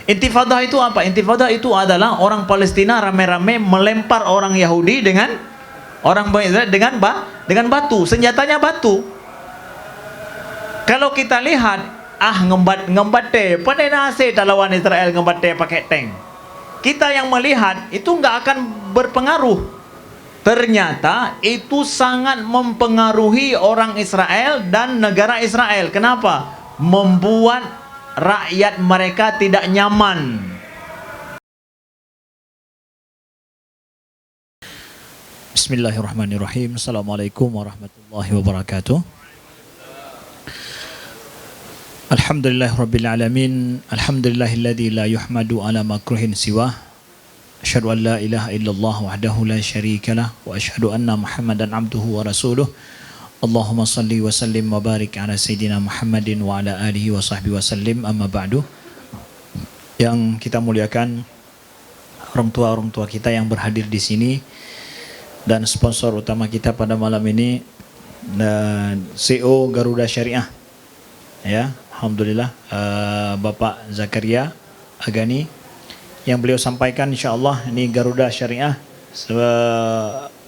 Intifadah itu apa? Intifadah itu adalah orang Palestina rame-rame melempar orang Yahudi dengan orang Israel dengan batu, senjatanya batu. Kalau kita lihat, ngembate, pandai nasi lawan Israel ngembate pakai tank. Kita yang melihat itu nggak akan berpengaruh. Ternyata itu sangat mempengaruhi orang Israel dan negara Israel. Kenapa? Membuat rakyat mereka tidak nyaman. Bismillahirrahmanirrahim. Assalamualaikum warahmatullahi wabarakatuh. Alhamdulillahirabbil alamin. Alhamdulillahilladzi la yuhmadu ala makruhin siwah. Asyhadu an la ilaha illallah wahdahu la syarikalah wa asyhadu anna Muhammadan abduhu wa rasuluh. Allahumma salli wa sallim wa barik ala sayyidina Muhammadin wa ala alihi wa sahbihi wa sallim. Amma ba'du. Yang kita muliakan orang tua kita yang berhadir di sini dan sponsor utama kita pada malam ini, CEO Garuda Syariah. Ya, alhamdulillah, Bapak Zakaria Agani, yang beliau sampaikan insyaallah ini Garuda Syariah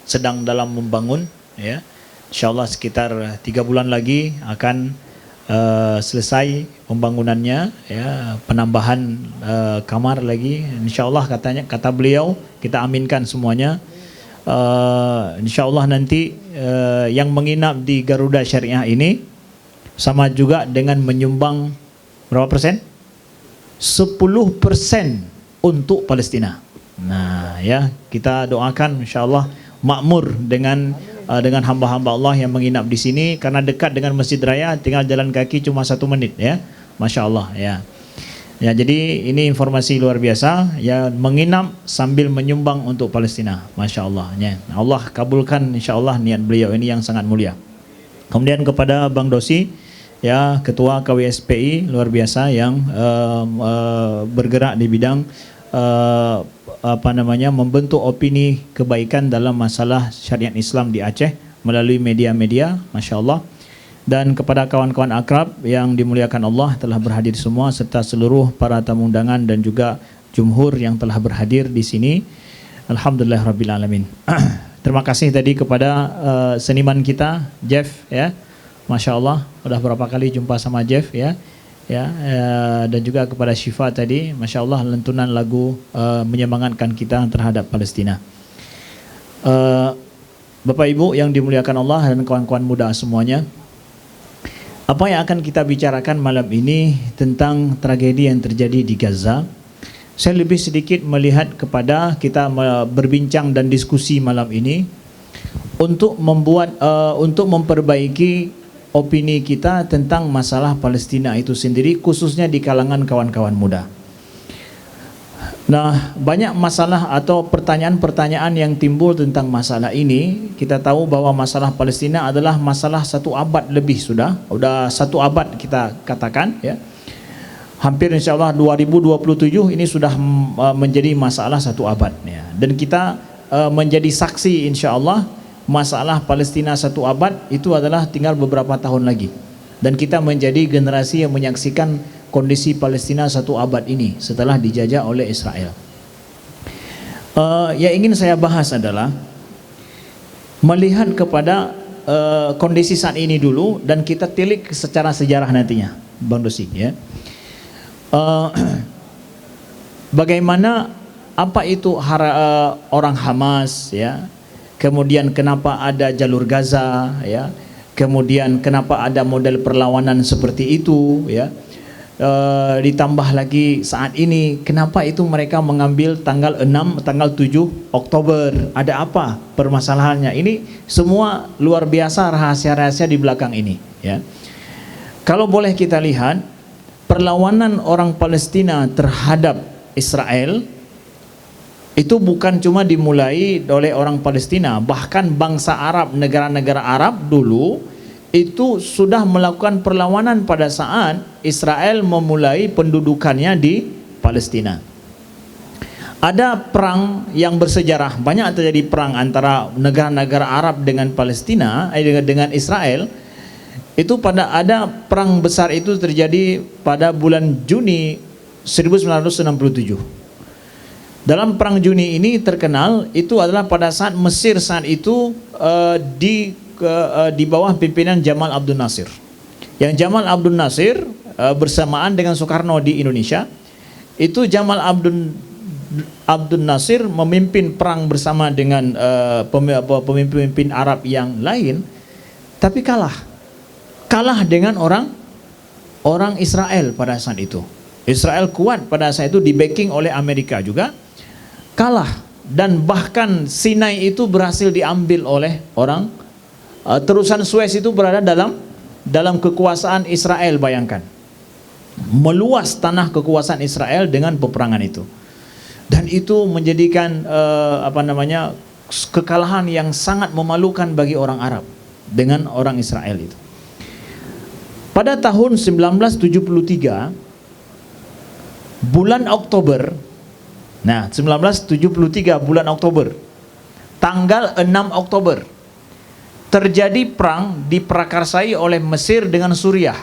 sedang dalam membangun, ya. Insyaallah sekitar 3 bulan lagi akan selesai pembangunannya, ya, penambahan kamar lagi insyaallah, kata beliau, kita aminkan semuanya. Insyaallah nanti yang menginap di Garuda Syariah ini sama juga dengan menyumbang berapa persen? 10% untuk Palestina. Nah, ya, kita doakan insyaallah makmur dengan hamba-hamba Allah yang menginap di sini, karena dekat dengan Masjid Raya, tinggal jalan kaki cuma 1 menit, ya. Masya Allah, ya. Ya, jadi ini informasi luar biasa, ya, menginap sambil menyumbang untuk Palestina. Masya Allah, ya. Allah kabulkan insyaallah niat beliau ini yang sangat mulia. Kemudian kepada Bang Dosi, ya, Ketua KWSPI luar biasa yang bergerak di bidang membentuk opini kebaikan dalam masalah syariat Islam di Aceh melalui media-media, Masya Allah. Dan kepada kawan-kawan akrab yang dimuliakan Allah telah berhadir semua, serta seluruh para tamu undangan dan juga jumhur yang telah berhadir di sini. Alhamdulillah Rabbil Alamin. Terima kasih tadi kepada seniman kita Jeff, ya. Masya Allah, udah berapa kali jumpa sama Jeff, ya, dan juga kepada Syifa tadi, Masya Allah, lantunan lagu menyemangatkan kita terhadap Palestina. Bapak Ibu yang dimuliakan Allah dan kawan-kawan muda semuanya, apa yang akan kita bicarakan malam ini tentang tragedi yang terjadi di Gaza. Saya lebih sedikit melihat kepada kita berbincang dan diskusi malam ini untuk memperbaiki opini kita tentang masalah Palestina itu sendiri, khususnya di kalangan kawan-kawan muda. Nah, banyak masalah atau pertanyaan-pertanyaan yang timbul tentang masalah ini. Kita tahu bahwa masalah Palestina adalah masalah 1 abad lebih, sudah 1 abad kita katakan, ya. Hampir insyaallah 2027 ini sudah menjadi masalah 1 abad, ya. Dan kita menjadi saksi insyaallah masalah Palestina 1 abad itu adalah tinggal beberapa tahun lagi, dan kita menjadi generasi yang menyaksikan kondisi Palestina 1 abad ini setelah dijajah oleh Israel. Yang ingin saya bahas adalah melihat kepada kondisi saat ini dulu, dan kita tilik secara sejarah nantinya, Bang Dosi, ya. Bagaimana, apa itu orang Hamas, ya. Kemudian kenapa ada jalur Gaza, ya. Kemudian kenapa ada model perlawanan seperti itu, ya. Ditambah lagi saat ini kenapa itu mereka mengambil tanggal 6, tanggal 7 Oktober. Ada apa permasalahannya? Ini semua luar biasa rahasia-rahasia di belakang ini, ya. Kalau boleh kita lihat, perlawanan orang Palestina terhadap Israel itu bukan cuma dimulai oleh orang Palestina, bahkan bangsa Arab, negara-negara Arab dulu itu sudah melakukan perlawanan pada saat Israel memulai pendudukannya di Palestina. Ada perang yang bersejarah, banyak terjadi perang antara negara-negara Arab dengan Palestina, dengan Israel. Itu ada perang besar itu terjadi pada bulan Juni 1967. Dalam perang Juni ini terkenal itu adalah pada saat Mesir saat itu di bawah pimpinan Jamal Abdul Nasir. Yang Jamal Abdul Nasir bersamaan dengan Soekarno di Indonesia, itu Jamal Abdul Nasir memimpin perang bersama dengan pemimpin Arab yang lain, tapi kalah dengan orang Israel pada saat itu. Israel kuat pada saat itu, di backing oleh Amerika juga, kalah, dan bahkan Sinai itu berhasil diambil oleh orang, terusan Suez itu berada dalam kekuasaan Israel. Bayangkan, meluas tanah kekuasaan Israel dengan peperangan itu, dan itu menjadikan kekalahan yang sangat memalukan bagi orang Arab dengan orang Israel itu. Pada tahun 1973 bulan Oktober, 1973 bulan Oktober, tanggal 6 Oktober terjadi perang diprakarsai oleh Mesir dengan Suriah.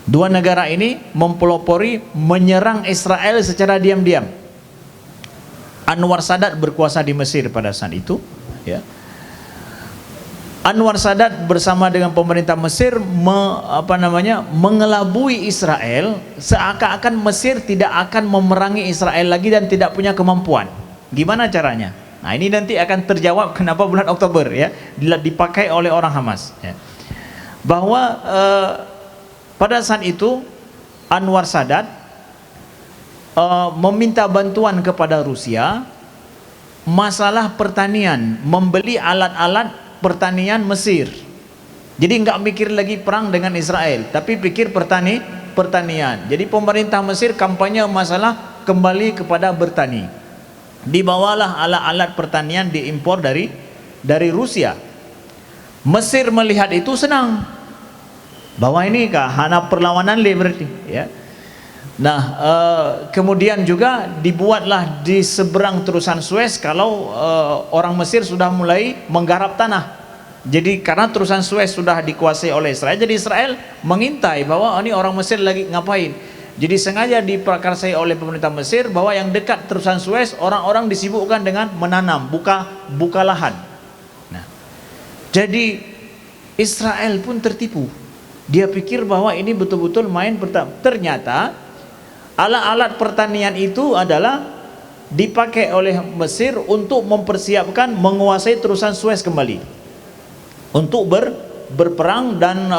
Dua negara ini mempelopori menyerang Israel secara diam-diam. Anwar Sadat berkuasa di Mesir pada saat itu, ya. Anwar Sadat bersama dengan pemerintah Mesir mengelabui Israel, seakan-akan Mesir tidak akan memerangi Israel lagi dan tidak punya kemampuan. Gimana caranya? Nah, ini nanti akan terjawab kenapa bulan Oktober, ya, dipakai oleh orang Hamas, ya. Bahwa pada saat itu Anwar Sadat meminta bantuan kepada Rusia masalah pertanian, membeli alat-alat pertanian Mesir. Jadi nggak mikir lagi perang dengan Israel, tapi pikir pertanian. Jadi pemerintah Mesir kampanye masalah kembali kepada bertani. Dibawalah alat-alat pertanian diimpor dari Rusia. Mesir melihat itu senang, bahwa ini hana perlawanan berarti, ya. Nah, kemudian juga dibuatlah di seberang terusan Suez, kalau orang Mesir sudah mulai menggarap tanah. Jadi karena terusan Suez sudah dikuasai oleh Israel, jadi Israel mengintai bahwa ini orang Mesir lagi ngapain. Jadi sengaja diprakarsai oleh pemerintah Mesir bahwa yang dekat terusan Suez orang-orang disibukkan dengan menanam, buka lahan. Nah, jadi Israel pun tertipu. Dia pikir bahwa ini betul-betul main pertama. Ternyata alat-alat pertanian itu adalah dipakai oleh Mesir untuk mempersiapkan menguasai terusan Suez kembali, untuk berperang. Dan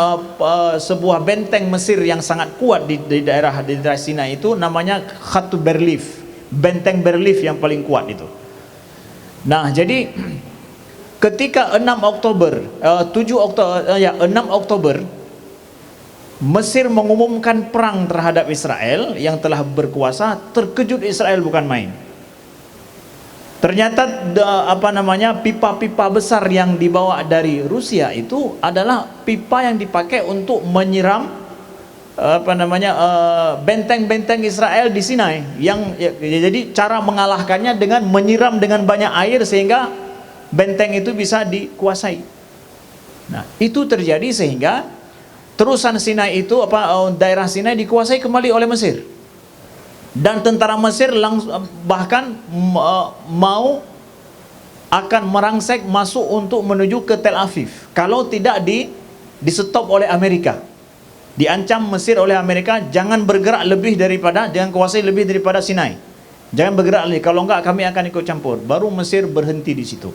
sebuah benteng Mesir yang sangat kuat di daerah Sinai itu namanya Khatu Berlif, benteng Berlif yang paling kuat itu. Nah, jadi ketika 6 Oktober Mesir mengumumkan perang terhadap Israel yang telah berkuasa, terkejut Israel bukan main. Ternyata pipa-pipa besar yang dibawa dari Rusia itu adalah pipa yang dipakai untuk menyiram benteng-benteng Israel di Sinai. Jadi cara mengalahkannya dengan menyiram dengan banyak air sehingga benteng itu bisa dikuasai. Nah, itu terjadi sehingga terusan Sinai itu daerah Sinai dikuasai kembali oleh Mesir, dan tentara Mesir bahkan mau akan merangsek masuk untuk menuju ke Tel Aviv kalau tidak di stop oleh Amerika. Diancam Mesir oleh Amerika, jangan bergerak jangan kuasai lebih daripada Sinai, jangan bergerak lagi, kalau enggak kami akan ikut campur. Baru Mesir berhenti di situ.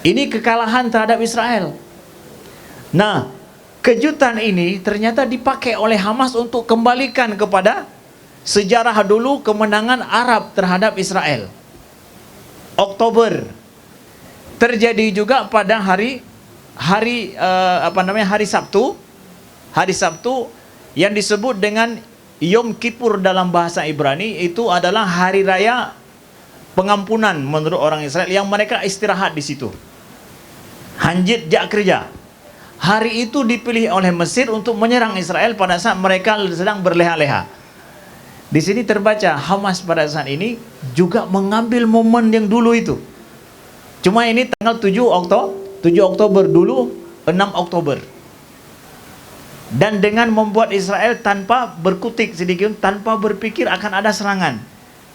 Ini kekalahan terhadap Israel. Nah, kejutan ini ternyata dipakai oleh Hamas untuk kembalikan kepada sejarah dulu kemenangan Arab terhadap Israel. Oktober terjadi juga pada hari Sabtu. Hari Sabtu yang disebut dengan Yom Kippur dalam bahasa Ibrani, itu adalah hari raya pengampunan menurut orang Israel, yang mereka istirahat di situ. Hanjit jak kerja. Hari itu dipilih oleh Mesir untuk menyerang Israel pada saat mereka sedang berleha-leha. Di sini terbaca Hamas pada saat ini juga mengambil momen yang dulu itu. Cuma ini tanggal 7 Oktober dulu, 6 Oktober. dan dengan membuat Israel tanpa berkutik sedikit, tanpa berpikir akan ada serangan.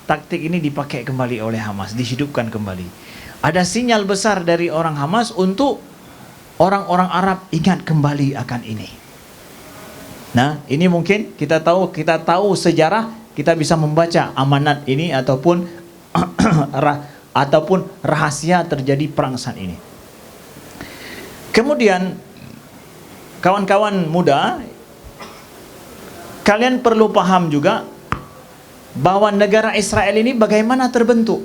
Taktik ini dipakai kembali oleh Hamas, dihidupkan kembali. Ada sinyal besar dari orang Hamas untuk orang-orang Arab ingat kembali akan ini. Nah, ini mungkin kita tahu sejarah, kita bisa membaca amanat ini ataupun ataupun rahasia terjadi perang saat ini. Kemudian kawan-kawan muda, kalian perlu paham juga bahwa negara Israel ini bagaimana terbentuk.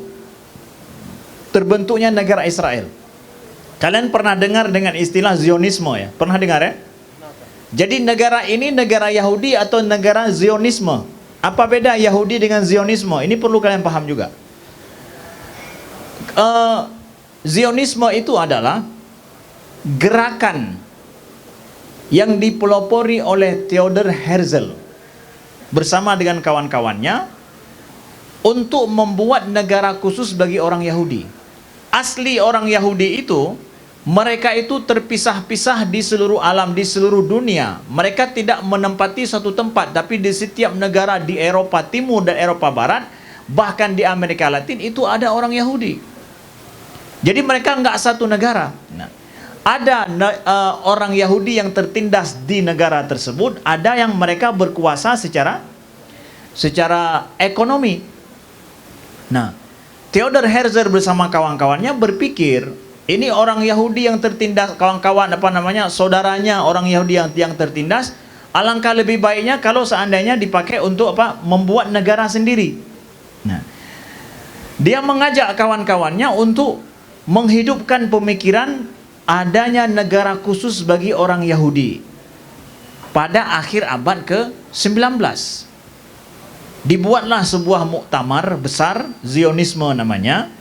Terbentuknya negara Israel. Kalian pernah dengar dengan istilah Zionisme ya? Pernah dengar ya? Jadi negara ini negara Yahudi atau negara Zionisme? Apa beda Yahudi dengan Zionisme? Ini perlu kalian paham juga. Zionisme itu adalah gerakan yang dipelopori oleh Theodor Herzl bersama dengan kawan-kawannya untuk membuat negara khusus bagi orang Yahudi. Asli orang Yahudi itu, mereka itu terpisah-pisah di seluruh alam, di seluruh dunia. Mereka tidak menempati satu tempat, tapi di setiap negara di Eropa Timur dan Eropa Barat, bahkan di Amerika Latin itu ada orang Yahudi. Jadi mereka nggak satu negara. Nah, ada orang Yahudi yang tertindas di negara tersebut, ada yang mereka berkuasa secara ekonomi. Nah, Theodor Herzl bersama kawan-kawannya berpikir, ini orang Yahudi yang tertindas, kawan-kawan saudaranya orang Yahudi yang tertindas, alangkah lebih baiknya kalau seandainya dipakai untuk membuat negara sendiri. Nah, dia mengajak kawan-kawannya untuk menghidupkan pemikiran adanya negara khusus bagi orang Yahudi pada akhir abad ke-19. Dibuatlah sebuah muktamar besar, Zionisme namanya,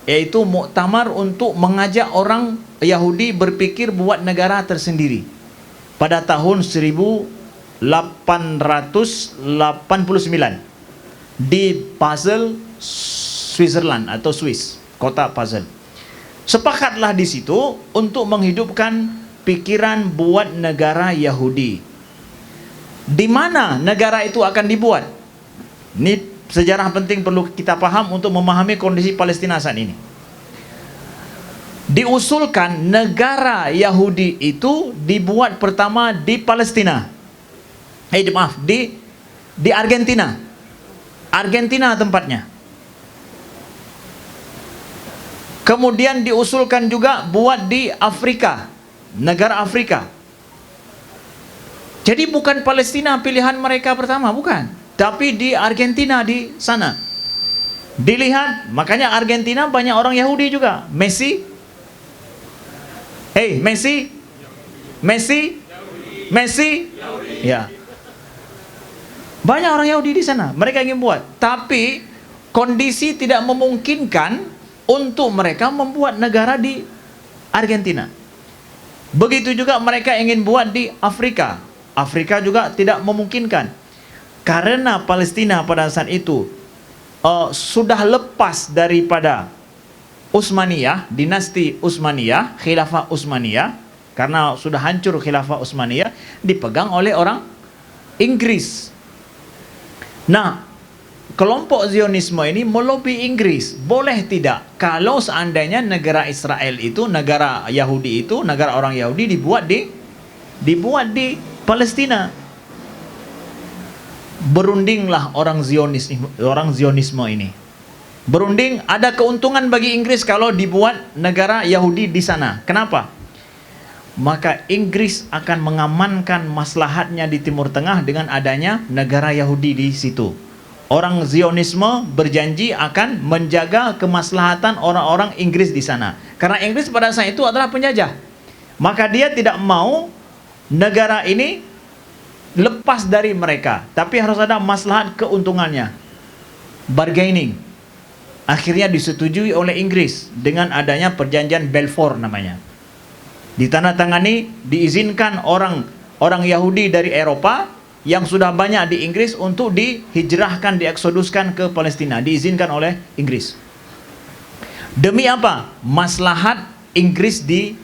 yaitu muktamar untuk mengajak orang Yahudi berpikir buat negara tersendiri pada tahun 1889 di Basel, Switzerland atau Swiss, kota Basel. Sepakatlah di situ untuk menghidupkan pikiran buat negara Yahudi. Di mana negara itu akan dibuat? Ini sejarah penting perlu kita paham untuk memahami kondisi Palestina saat ini. Diusulkan negara Yahudi itu dibuat pertama di Palestina. Di Argentina. Argentina tempatnya. Kemudian diusulkan juga buat di Afrika, negara Afrika. Jadi bukan Palestina pilihan mereka pertama, bukan. Tapi di Argentina di sana. Dilihat, makanya Argentina banyak orang Yahudi juga. Messi. Ya. Banyak orang Yahudi di sana. Mereka ingin buat. Tapi kondisi tidak memungkinkan untuk mereka membuat negara di Argentina. Begitu juga mereka ingin buat di Afrika. Afrika juga tidak memungkinkan. Karena Palestina pada saat itu sudah lepas daripada Utsmaniyah, dinasti Utsmaniyah, Khilafah Utsmaniyah, karena sudah hancur Khilafah Utsmaniyah, dipegang oleh orang Inggris. Nah, kelompok Zionisme ini melobi Inggris, boleh tidak kalau seandainya negara Israel itu, negara Yahudi itu, negara orang Yahudi dibuat di Palestina. Berundinglah orang Zionisme ini. Berunding, ada keuntungan bagi Inggris kalau dibuat negara Yahudi di sana. Kenapa? Maka Inggris akan mengamankan maslahatnya di Timur Tengah dengan adanya negara Yahudi di situ. Orang Zionisme berjanji akan menjaga kemaslahatan orang-orang Inggris di sana. Karena Inggris pada saat itu adalah penjajah. Maka dia tidak mau negara ini lepas dari mereka, tapi harus ada maslahat keuntungannya. Bargaining. Akhirnya disetujui oleh Inggris dengan adanya perjanjian Balfour namanya. Ditandatangani, diizinkan orang Yahudi dari Eropa yang sudah banyak di Inggris untuk dihijrahkan, dieksoduskan ke Palestina, diizinkan oleh Inggris. Demi apa? Maslahat Inggris di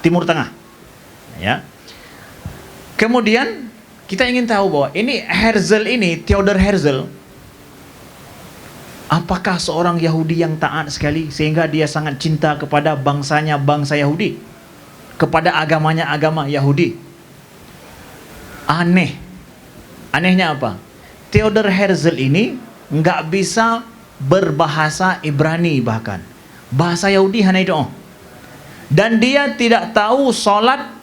Timur Tengah. Ya. Kemudian kita ingin tahu bahwa ini Herzl ini, Theodor Herzl, apakah seorang Yahudi yang taat sekali sehingga dia sangat cinta kepada bangsanya, bangsa Yahudi, kepada agamanya, agama Yahudi? Aneh. Anehnya apa? Theodor Herzl ini nggak bisa berbahasa Ibrani, bahkan bahasa Yahudi hanya itu. Dan dia tidak tahu sholat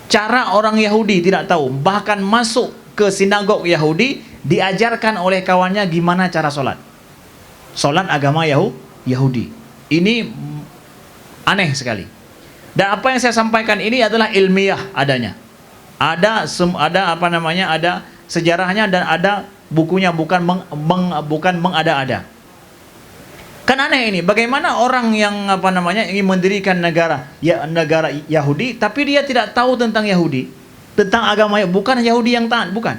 cara orang Yahudi, tidak tahu. Bahkan masuk ke sinagog Yahudi, diajarkan oleh kawannya gimana cara sholat. Sholat agama Yahudi. Ini aneh sekali. Dan apa yang saya sampaikan ini adalah ilmiah adanya. Ada apa namanya? Ada sejarahnya dan ada bukunya, bukan mengada-ada. Kan aneh ini, bagaimana orang yang apa namanya ingin mendirikan negara Yahudi, tapi dia tidak tahu tentang Yahudi, tentang agama, bukan Yahudi yang taat, bukan.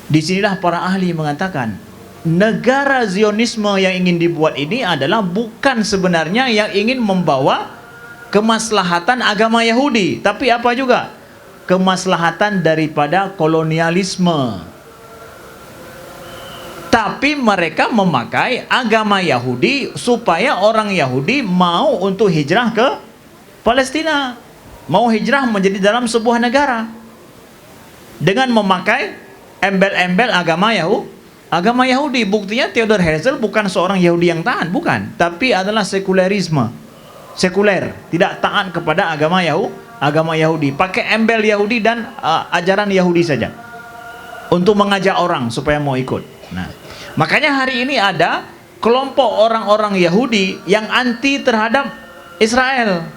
Disinilah para ahli mengatakan, negara Zionisme yang ingin dibuat ini adalah bukan sebenarnya yang ingin membawa kemaslahatan agama Yahudi, tapi apa juga? Kemaslahatan daripada kolonialisme. Tapi mereka memakai agama Yahudi supaya orang Yahudi mau untuk hijrah ke Palestina, mau hijrah menjadi dalam sebuah negara dengan memakai embel-embel agama Yahudi. Buktinya Theodor Herzl bukan seorang Yahudi yang taat, bukan, tapi adalah sekulerisme, sekuler, tidak taat kepada agama Yahudi, pakai embel Yahudi dan ajaran Yahudi saja untuk mengajak orang supaya mau ikut. Nah, makanya hari ini ada kelompok orang-orang Yahudi yang anti terhadap Israel.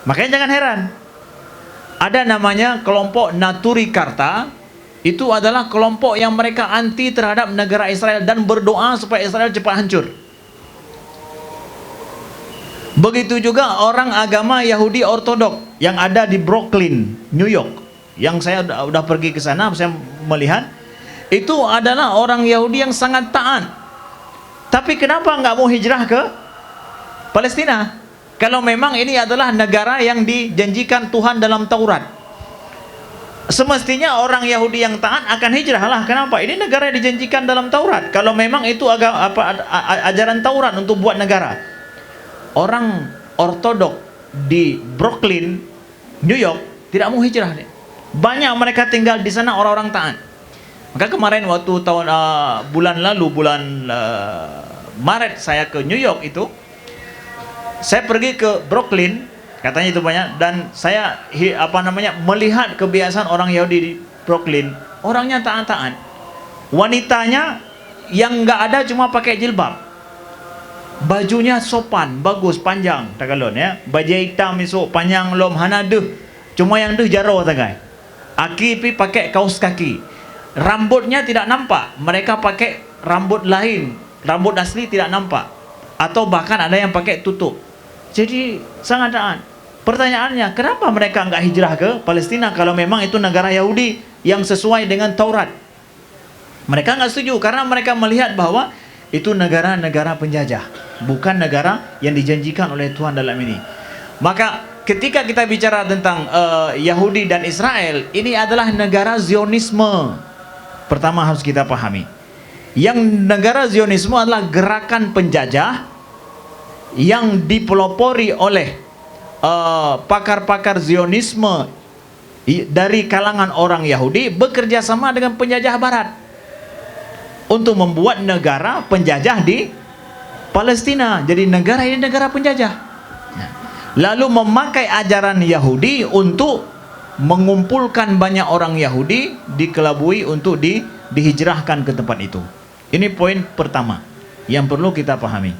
Makanya jangan heran, ada namanya kelompok Naturi Karta. Itu adalah kelompok yang mereka anti terhadap negara Israel dan berdoa supaya Israel cepat hancur. Begitu juga orang agama Yahudi Ortodok yang ada di Brooklyn, New York, yang saya udah pergi ke sana, saya melihat itu adalah orang Yahudi yang sangat taat. Tapi kenapa nggak mau hijrah ke Palestina? Kalau memang ini adalah negara yang dijanjikan Tuhan dalam Taurat, semestinya orang Yahudi yang taat akan hijrah lah. Kenapa? Ini negara yang dijanjikan dalam Taurat. Kalau memang itu ajaran Taurat untuk buat negara. Orang Ortodok di Brooklyn, New York tidak mau hijrah. Banyak mereka tinggal di sana orang-orang taat. Maka kemarin waktu bulan lalu, bulan Maret saya ke New York itu, saya pergi ke Brooklyn, katanya itu banyak, dan saya melihat kebiasaan orang Yahudi di Brooklyn. Orangnya taat-taat. Wanitanya yang nggak ada cuma pakai jilbab. Bajunya sopan, bagus, panjang, tagalon ya. Baju hitam isu panjang lom hana deh. Cuma yang deh jaro tagai. Aki pi pakai kaos kaki. Rambutnya tidak nampak, mereka pakai rambut lain, rambut asli tidak nampak, atau bahkan ada yang pakai tutup. Jadi sangat taat. Pertanyaannya, kenapa mereka nggak hijrah ke Palestina kalau memang itu negara Yahudi yang sesuai dengan Taurat? Mereka nggak setuju karena mereka melihat bahwa itu negara-negara penjajah, bukan negara yang dijanjikan oleh Tuhan dalam ini. Maka ketika kita bicara tentang Yahudi dan Israel, ini adalah negara Zionisme. Pertama harus kita pahami, yang negara Zionisme adalah gerakan penjajah yang dipelopori oleh pakar-pakar Zionisme dari kalangan orang Yahudi bekerja sama dengan penjajah Barat untuk membuat negara penjajah di Palestina. Jadi negara ini negara penjajah, lalu memakai ajaran Yahudi untuk mengumpulkan banyak orang Yahudi, dikelabui untuk dihijrahkan ke tempat itu. Ini poin pertama yang perlu kita pahami.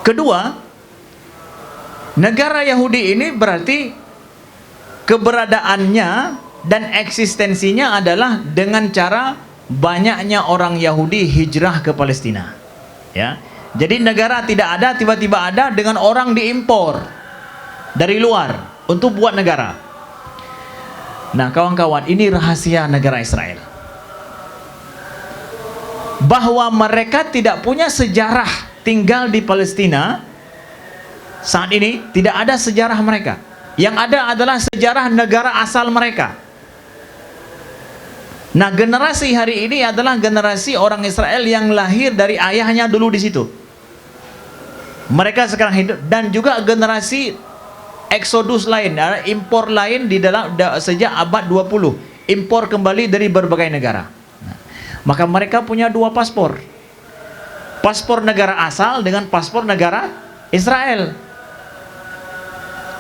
Kedua, negara Yahudi ini berarti keberadaannya dan eksistensinya adalah dengan cara banyaknya orang Yahudi hijrah ke Palestina. Ya, jadi negara tidak ada tiba-tiba ada dengan orang diimpor dari luar untuk buat negara. Nah kawan-kawan, ini rahasia negara Israel, bahwa mereka tidak punya sejarah tinggal di Palestina saat ini. Tidak ada sejarah mereka. Yang ada adalah sejarah negara asal mereka. Nah, generasi hari ini adalah generasi orang Israel yang lahir dari ayahnya dulu di situ. Mereka sekarang hidup, dan juga generasi eksodus lain, impor lain di dalam sejak abad 20, impor kembali dari berbagai negara. Nah, maka mereka punya dua paspor. Paspor negara asal dengan paspor negara Israel.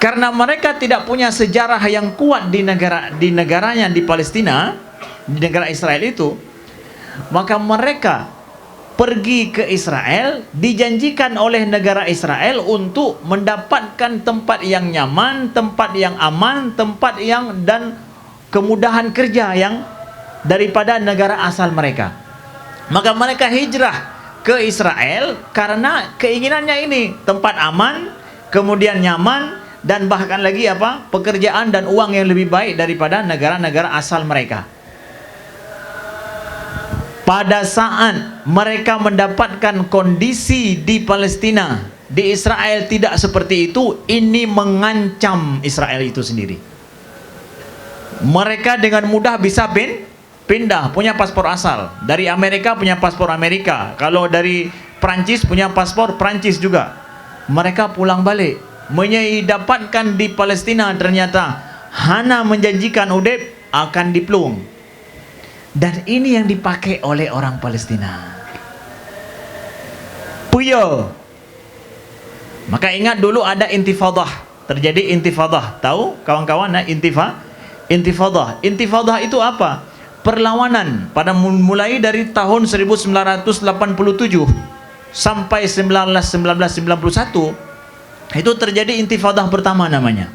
Karena mereka tidak punya sejarah yang kuat di negaranya di Palestina, di negara Israel itu, maka mereka pergi ke Israel, dijanjikan oleh negara Israel untuk mendapatkan tempat yang nyaman, tempat yang aman, tempat yang dan kemudahan kerja yang daripada negara asal mereka. Maka mereka hijrah ke Israel karena keinginannya ini, tempat aman, kemudian nyaman, dan bahkan lagi pekerjaan dan uang yang lebih baik daripada negara-negara asal mereka. Pada saat mereka mendapatkan kondisi di Palestina, di Israel tidak seperti itu, ini mengancam Israel itu sendiri. Mereka dengan mudah bisa pindah, punya paspor asal. Dari Amerika punya paspor Amerika, kalau dari Prancis punya paspor Prancis juga. Mereka pulang balik, dapatkan di Palestina ternyata hana menjanjikan udep akan diplung. Dan ini yang dipakai oleh orang Palestina. Puyo. Maka ingat dulu ada intifadah, terjadi intifadah. Tahu kawan-kawan intifadah. Intifadah itu apa? Perlawanan pada mulai dari tahun 1987 sampai 1991. Itu terjadi intifadah pertama namanya.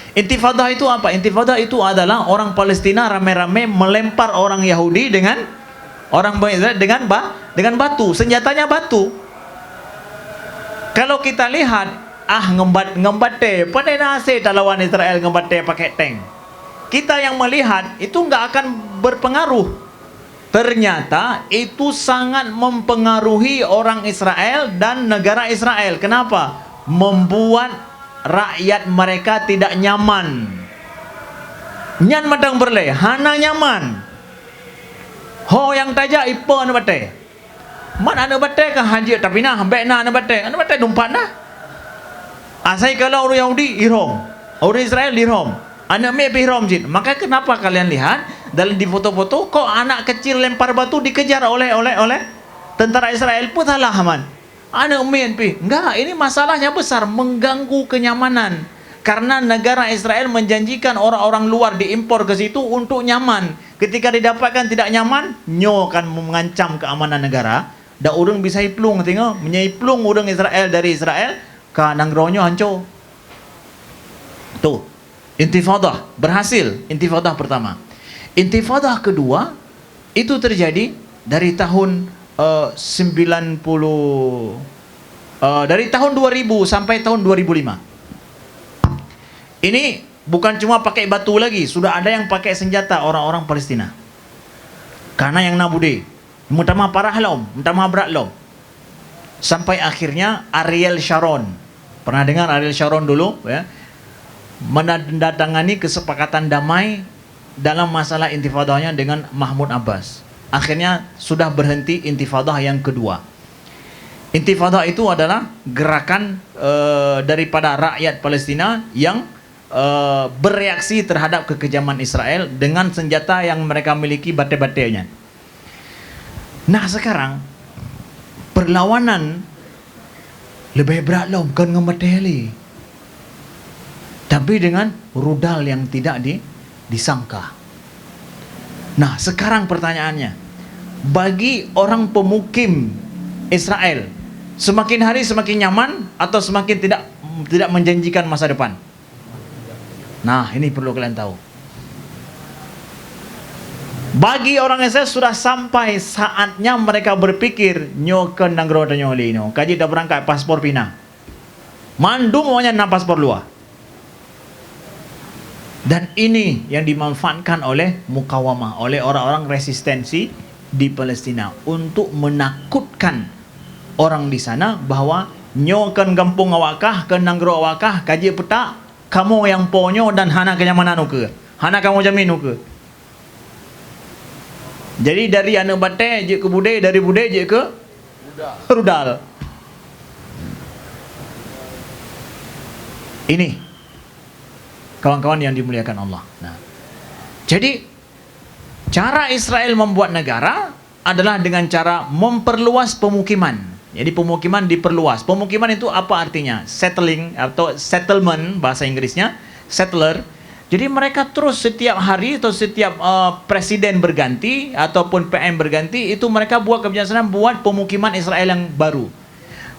Intifadah itu apa? Intifadah itu adalah orang Palestina rame-rame melempar orang Yahudi dengan batu, senjatanya batu. Kalau kita lihat, ngembate, pada nasi lawan Israel ngembate pakai tank. Kita yang melihat itu nggak akan berpengaruh. Ternyata itu sangat mempengaruhi orang Israel dan negara Israel. Kenapa? Membuat rakyat mereka tidak nyaman. Nyan madang berle, hana nyaman. Ho yang tajak ipo anu bate. Man anu bate ka haji tapi nah hambek na anu bate dumpat nah. Asai kalau orang Yahudi ihram, orang Israel ihram. Anak me ihram jin. Maka kenapa kalian lihat dalam di foto-foto kok anak kecil lempar batu dikejar oleh tentara Israel pun salah man. Anak main enggak, ini masalahnya besar, mengganggu kenyamanan. Karena negara Israel menjanjikan orang-orang luar diimpor ke situ untuk nyaman. Ketika didapatkan tidak nyaman, nyo akan mengancam keamanan negara. Da urang bisa iplung tengok, menyaiplung urang Israel dari Israel ke nangronyo hancur. Tuh, intifadah berhasil, intifadah pertama. Intifadah kedua itu terjadi dari tahun 90 dari tahun 2000 sampai tahun 2005. Ini bukan cuma pakai batu lagi, sudah ada yang pakai senjata orang-orang Palestina. Karena yang nabude, mutama parah lom, mutama berat lom. Sampai akhirnya Ariel Sharon, pernah dengar Ariel Sharon dulu ya, menandatangani kesepakatan damai dalam masalah intifadahnya dengan Mahmud Abbas. Akhirnya sudah berhenti intifadah yang kedua. Intifadah itu adalah gerakan daripada rakyat Palestina yang bereaksi terhadap kekejaman Israel dengan senjata yang mereka miliki, bate-batenya. Nah sekarang perlawanan lebih berat loh, bukan ngemeteli, tapi dengan rudal yang tidak disangka. Nah sekarang pertanyaannya, bagi orang pemukim Israel, semakin hari semakin nyaman atau semakin tidak menjanjikan masa depan? Nah ini perlu kalian tahu. Bagi orang Israel sudah sampai saatnya mereka berpikir nyoken nanggro nyoli no kaji dah berangkat paspor pina mandu maunya na paspor luar. Dan ini yang dimanfaatkan oleh mukawamah, oleh orang-orang resistensi di Palestina untuk menakutkan orang di sana bahwa nyokan gampung awakah, ke nanggro awakah, kaji petak, kamu yang ponyo dan hana kenyamanan ke. Hana kamu jamin ke. Jadi dari anak batai je ke budai, dari budai je ke rudal. Ini kawan-kawan yang dimuliakan Allah. Nah, jadi cara Israel membuat negara adalah dengan cara memperluas pemukiman. Jadi pemukiman diperluas. Pemukiman itu apa artinya? Settling atau settlement bahasa Inggrisnya, settler. Jadi mereka terus setiap hari atau setiap presiden berganti ataupun PM berganti, itu mereka buat kebijaksanaan buat pemukiman Israel yang baru.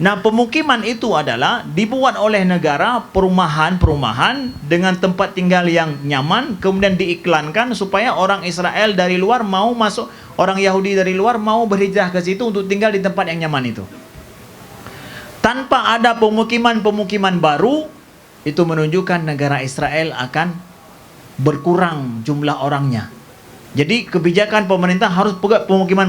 Nah, pemukiman itu adalah dibuat oleh negara perumahan-perumahan dengan tempat tinggal yang nyaman, kemudian diiklankan supaya orang Israel dari luar mau masuk, orang Yahudi dari luar mau berhijrah ke situ untuk tinggal di tempat yang nyaman itu. Tanpa ada pemukiman-pemukiman baru, itu menunjukkan negara Israel akan berkurang jumlah orangnya. Jadi kebijakan pemerintah harus pegang pemukiman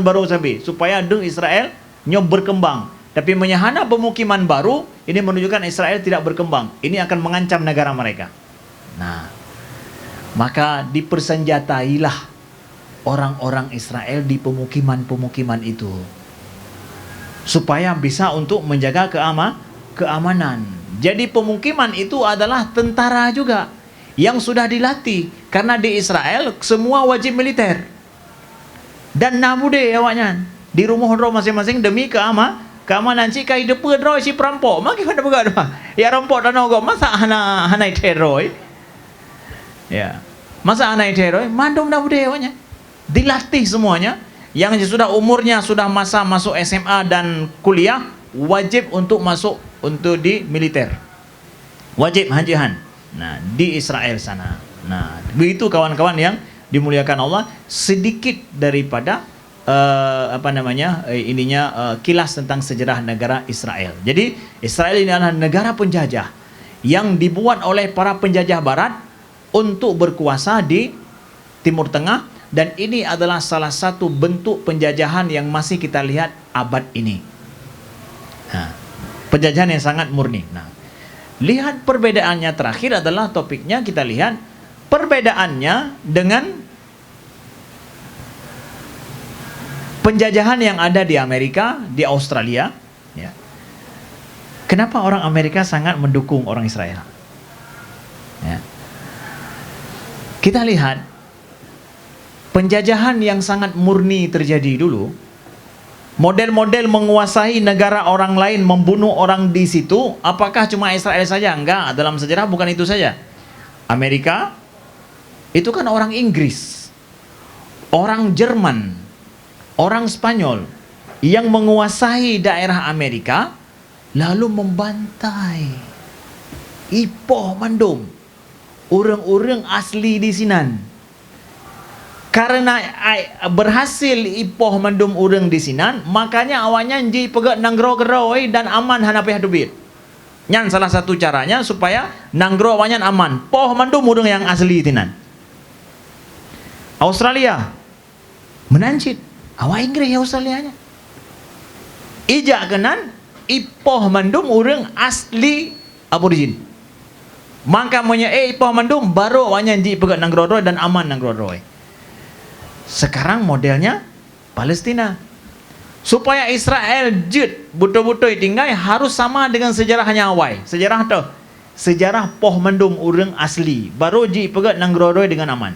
baru supaya Israel nyob berkembang. Tapi menyahana pemukiman baru, ini menunjukkan Israel tidak berkembang. Ini akan mengancam negara mereka. Nah, maka dipersenjatailah orang-orang Israel di pemukiman-pemukiman itu, supaya bisa untuk menjaga keamanan. Jadi pemukiman itu adalah tentara juga yang sudah dilatih, karena di Israel semua wajib militer dan nabude awaknya di rumah masing-masing demi keamanan. Jika hidup pedroy si perampok maki pada begat ya rampok dan ogok masa hanai teroi ya, masa hanai teroi mandum nabude awaknya dilatih semuanya. Yang sudah umurnya sudah masa masuk SMA dan kuliah wajib untuk masuk untuk di militer, wajib hajihan. Nah, di Israel sana. Nah, begitu kawan-kawan yang dimuliakan Allah, sedikit daripada kilas tentang sejarah negara Israel. Jadi Israel ini adalah negara penjajah yang dibuat oleh para penjajah barat untuk berkuasa di Timur Tengah, dan ini adalah salah satu bentuk penjajahan yang masih kita lihat abad ini. Nah, penjajahan yang sangat murni. Nah, lihat perbedaannya terakhir adalah topiknya, kita lihat perbedaannya dengan penjajahan yang ada di Amerika, di Australia. Ya. Kenapa orang Amerika sangat mendukung orang Israel? Ya. Kita lihat penjajahan yang sangat murni terjadi dulu. Model-model menguasai negara orang lain, membunuh orang di situ, apakah cuma Israel saja? Enggak, dalam sejarah bukan itu saja. Amerika itu kan orang Inggris, orang Jerman, orang Spanyol yang menguasai daerah Amerika, lalu membantai ipoh mandum orang-orang asli di sinan. Karena berhasil ipoh mandum urang di sinan, makanya awalnya ji pegat nanggro geroi dan aman hanapi hadubit. Nyan salah satu caranya supaya nanggro awalnya aman. Poh mandum urang yang asli tinan. Australia menancit awak Inggris ya Australianya. Ijak kenan ipoh mandum urang asli aborigin. Maka ipoh mandum baru awalnya ji pegat nanggro geroi dan aman nanggro geroi. Sekarang modelnya Palestina, supaya Israel jut betul-betul tinggal harus sama dengan sejarahnya awal. Sejarah tu, sejarah poh mendum urang asli baru ji pegat nanggrodoi dengan aman.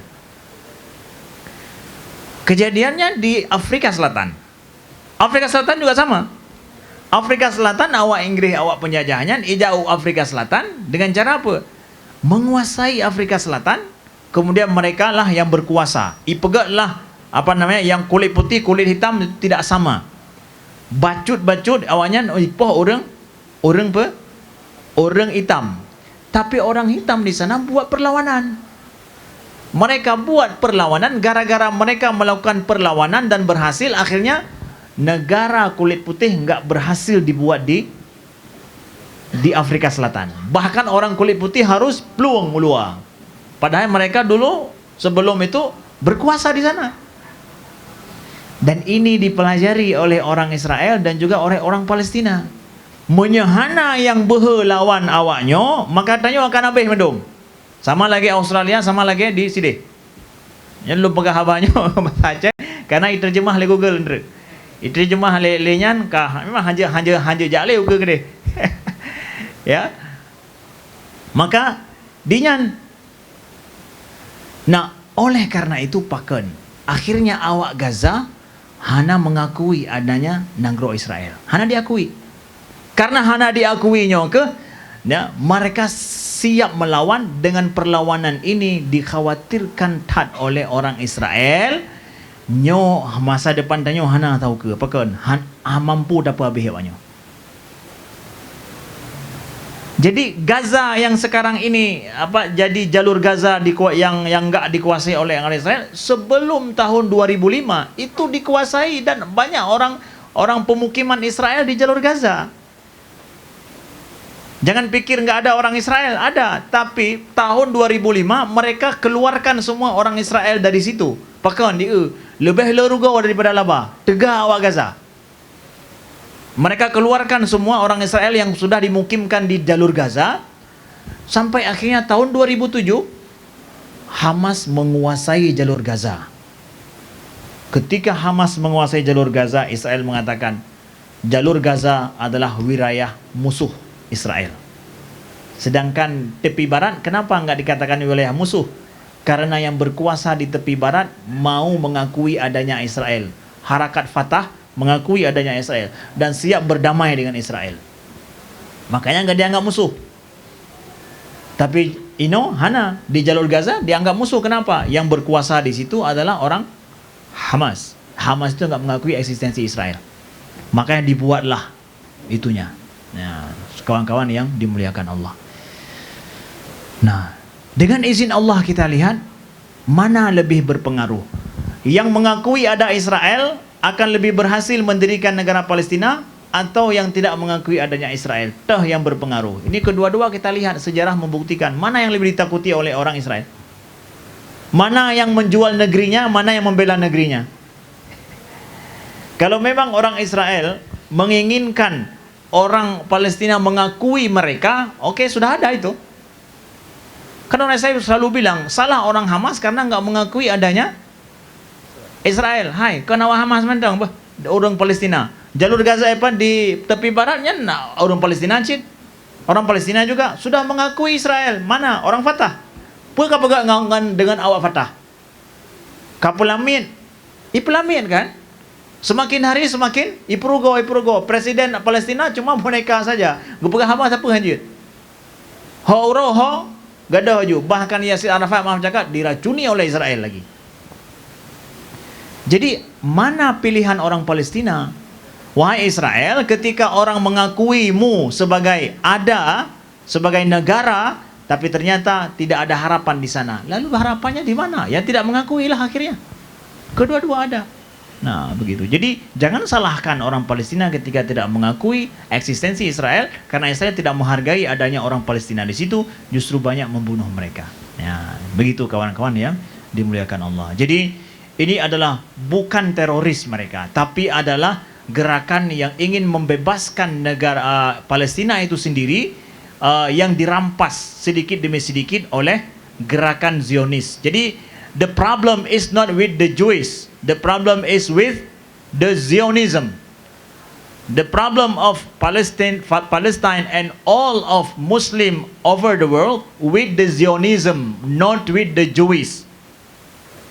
Kejadiannya di Afrika Selatan. Afrika Selatan juga sama. Afrika Selatan awak Inggris awak penjajahannya ijau Afrika Selatan dengan cara apa? Menguasai Afrika Selatan. Kemudian mereka lah yang berkuasa. Ipegatlah yang kulit putih, kulit hitam itu tidak sama. Bacut-bacut awalnya ipoh orang hitam. Tapi orang hitam di sana buat perlawanan. Mereka buat perlawanan, gara-gara mereka melakukan perlawanan dan berhasil, akhirnya negara kulit putih enggak berhasil dibuat di Afrika Selatan. Bahkan orang kulit putih harus peluang meluang. Padahal mereka dulu sebelum itu berkuasa di sana. Dan ini dipelajari oleh orang Israel dan juga oleh orang Palestina. menyehana yang berlawan awaknya, maka tanya akan habis mendung. Sama lagi Australia, sama lagi di sini. Yang lu pegang habanya bahasa Aceh karena diterjemah oleh Google ndre. Diterjemah oleh lenyan kah memang hanja jale ke gede. Ya. Maka dinyan. Nah, oleh karena itu paken akhirnya awak Gaza hana mengakui adanya negara Israel. Hana diakui. Karena hana diakuinya ya, mereka siap melawan. Dengan perlawanan ini dikhawatirkan tad oleh orang Israel. Nyo masa depan tanya hana tahu ke apa kan? Mampu dapat habis awaknya. Jadi Gaza yang sekarang ini jadi jalur Gaza yang enggak dikuasai oleh orang Israel sebelum tahun 2005 itu dikuasai dan banyak orang pemukiman Israel di jalur Gaza. Jangan pikir nggak ada orang Israel, ada. Tapi tahun 2005 mereka keluarkan semua orang Israel dari situ. Pakan dia lebih lerugau daripada laba. Tegak awak Gaza. Mereka keluarkan semua orang Israel yang sudah dimukimkan di jalur Gaza. Sampai akhirnya tahun 2007 Hamas menguasai jalur Gaza. Ketika Hamas menguasai jalur Gaza, Israel mengatakan jalur Gaza adalah wilayah musuh Israel. Sedangkan tepi barat kenapa enggak dikatakan wilayah musuh? Karena yang berkuasa di tepi barat mau mengakui adanya Israel. Harakat Fatah mengakui adanya Israel dan siap berdamai dengan Israel. Makanya enggak dianggap musuh. Tapi hana di jalur Gaza dianggap musuh. Kenapa? Yang berkuasa di situ adalah orang Hamas. Hamas itu enggak mengakui eksistensi Israel. Makanya dibuatlah itunya. Nah, kawan-kawan yang dimuliakan Allah. Nah, dengan izin Allah kita lihat mana lebih berpengaruh. Yang mengakui ada Israel akan lebih berhasil mendirikan negara Palestina atau yang tidak mengakui adanya Israel. Toh yang berpengaruh. Ini kedua-dua kita lihat sejarah membuktikan mana yang lebih ditakuti oleh orang Israel. Mana yang menjual negerinya, mana yang membela negerinya. Kalau memang orang Israel menginginkan orang Palestina mengakui mereka, oke, sudah ada itu. Karena saya selalu bilang, salah orang Hamas karena enggak mengakui adanya Israel. Hai, kenapa Hamas mentang orang Palestina? Jalur Gaza di tepi baratnya orang Palestina cid. Orang Palestina juga sudah mengakui Israel. Mana orang Fatah? Puka pegak ngangan dengan awak Fatah. Kapulamit. Ipelamit kan? Semakin hari semakin ipurugo. Presiden Palestina cuma boneka saja. Gepegah Hamas apa hanjut. Ho gadah ju. Bahkan Yasir Arafat maaf cakap diracuni oleh Israel lagi. Jadi mana pilihan orang Palestina? Wahai Israel, ketika orang mengakuimu sebagai negara, tapi ternyata tidak ada harapan di sana. Lalu harapannya di mana? Ya tidak mengakuilah akhirnya. Kedua-dua ada. Nah, begitu. Jadi jangan salahkan orang Palestina ketika tidak mengakui eksistensi Israel, karena Israel tidak menghargai adanya orang Palestina di situ, justru banyak membunuh mereka. Ya, begitu kawan-kawan yang dimuliakan Allah. Jadi ini adalah bukan teroris mereka, tapi adalah gerakan yang ingin membebaskan negara Palestina itu sendiri yang dirampas sedikit demi sedikit oleh gerakan Zionis. Jadi the problem is not with the Jewish. The problem is with the Zionism. The problem of Palestine and all of Muslim over the world with the Zionism, not with the Jewish.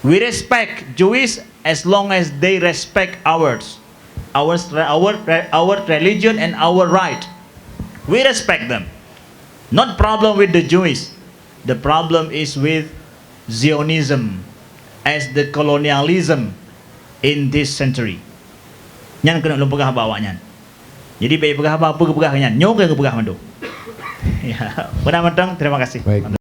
We respect Jewish as long as they respect ours, our religion and our right. We respect them. Not problem with the Jewish. The problem is with Zionism as the colonialism in this century. Nyan kena lu pegah bawanya. Jadi baik pegah apa pegah nyan. Nyok ke pegah mandu. Ya, benar-benar terima kasih. Baik.